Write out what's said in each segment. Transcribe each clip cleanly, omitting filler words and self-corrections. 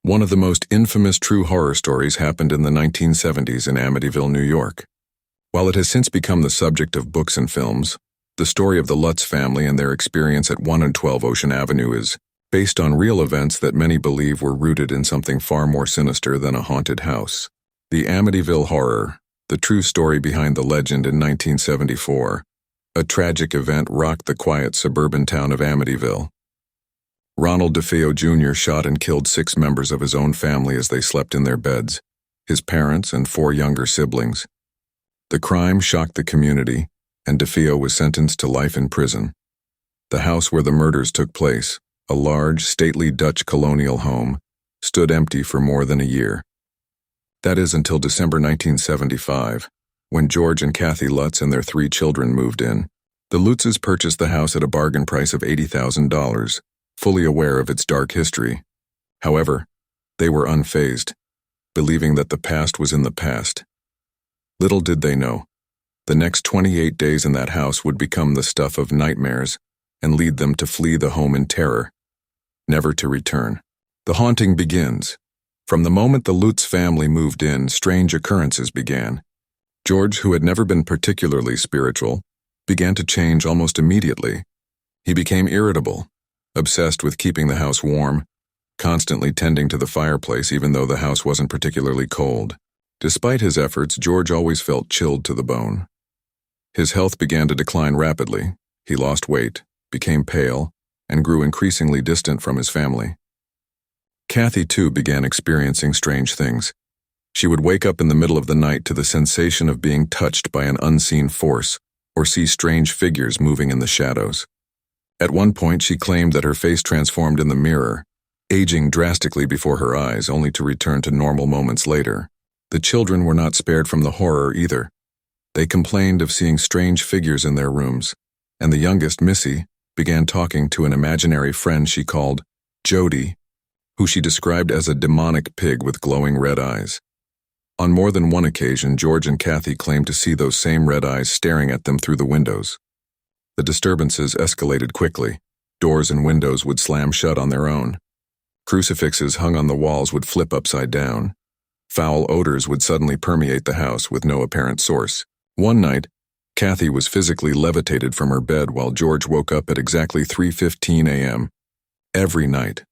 One of the most infamous true horror stories happened in the 1970s in Amityville, New York. While it has since become the subject of books and films, the story of the Lutz family and their experience at 112 Ocean Avenue is based on real events that many believe were rooted in something far more sinister than a haunted house. The Amityville Horror, the true story behind the legend in 1974. A tragic event rocked the quiet suburban town of Amityville. Ronald DeFeo Jr. shot and killed 6 members of his own family as they slept in their beds, his parents and 4 younger siblings. The crime shocked the community, and DeFeo was sentenced to life in prison. The house where the murders took place, a large, stately Dutch colonial home, stood empty for more than a year. That is until December 1975, when George and Kathy Lutz and their 3 children moved in. The Lutzes purchased the house at a bargain price of $80,000, fully aware of its dark history. However, they were unfazed, believing that the past was in the past. Little did they know, the next 28 days in that house would become the stuff of nightmares and lead them to flee the home in terror, never to return. The haunting begins. From the moment the Lutz family moved in, strange occurrences began. George, who had never been particularly spiritual, began to change almost immediately. He became irritable, obsessed with keeping the house warm, constantly tending to the fireplace even though the house wasn't particularly cold. Despite his efforts, George always felt chilled to the bone. His health began to decline rapidly. He lost weight, became pale, and grew increasingly distant from his family. Kathy, too, began experiencing strange things. She would wake up in the middle of the night to the sensation of being touched by an unseen force or see strange figures moving in the shadows. At one point, she claimed that her face transformed in the mirror, aging drastically before her eyes, only to return to normal moments later. The children were not spared from the horror either. They complained of seeing strange figures in their rooms, and the youngest, Missy, began talking to an imaginary friend she called Jody, who she described as a demonic pig with glowing red eyes. On more than one occasion, George and Kathy claimed to see those same red eyes staring at them through the windows. The disturbances escalated quickly. Doors and windows would slam shut on their own. Crucifixes hung on the walls would flip upside down. Foul odors would suddenly permeate the house with no apparent source. One night, Kathy was physically levitated from her bed while George woke up at exactly 3:15 a.m. Every night,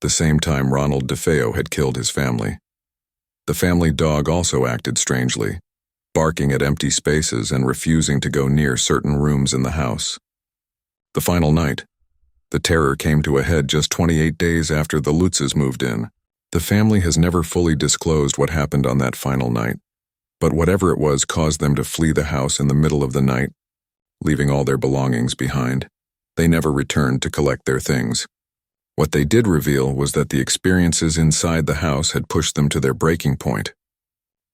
the same time Ronald DeFeo had killed his family. The family dog also acted strangely, barking at empty spaces and refusing to go near certain rooms in the house. The final night, the terror came to a head just 28 days after the Lutzes moved in. The family has never fully disclosed what happened on that final night, but whatever it was caused them to flee the house in the middle of the night, leaving all their belongings behind. They never returned to collect their things. What they did reveal was that the experiences inside the house had pushed them to their breaking point.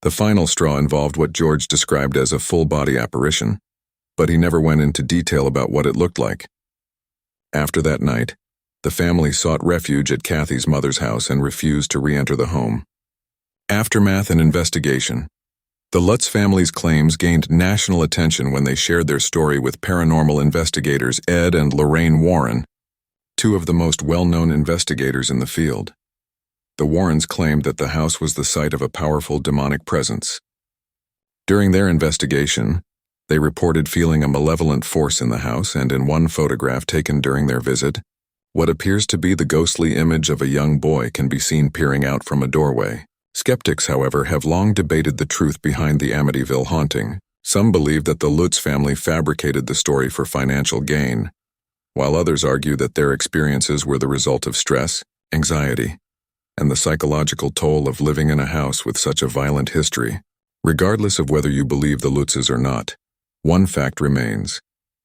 The final straw involved what George described as a full-body apparition, but he never went into detail about what it looked like. After that night, the family sought refuge at Kathy's mother's house and refused to re-enter the home. Aftermath and investigation. The Lutz family's claims gained national attention when they shared their story with paranormal investigators Ed and Lorraine Warren, 2 of the most well-known investigators in the field. The Warrens claimed that the house was the site of a powerful demonic presence. During their investigation, they reported feeling a malevolent force in the house, and in one photograph taken during their visit, what appears to be the ghostly image of a young boy can be seen peering out from a doorway. Skeptics, however, have long debated the truth behind the Amityville haunting. Some believe that the Lutz family fabricated the story for financial gain, while others argue that their experiences were the result of stress, anxiety, and the psychological toll of living in a house with such a violent history. Regardless of whether you believe the Lutzes or not, one fact remains.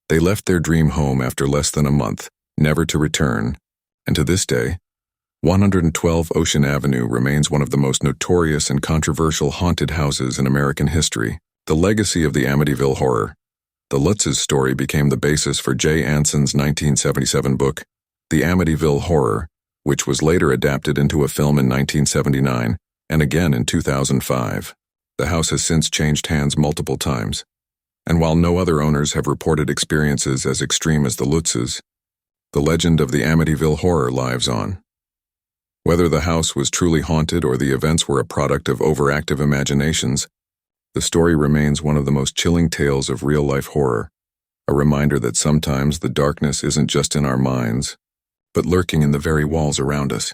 They left their dream home after less than a month, never to return, and to this day, 112 Ocean Avenue remains one of the most notorious and controversial haunted houses in American history. The legacy of the Amityville Horror. The Lutzes' story became the basis for Jay Anson's 1977 book, The Amityville Horror, which was later adapted into a film in 1979 and again in 2005. The house has since changed hands multiple times, and while no other owners have reported experiences as extreme as the Lutzes, the legend of the Amityville Horror lives on. Whether the house was truly haunted or the events were a product of overactive imaginations, the story remains one of the most chilling tales of real-life horror, a reminder that sometimes the darkness isn't just in our minds, but lurking in the very walls around us.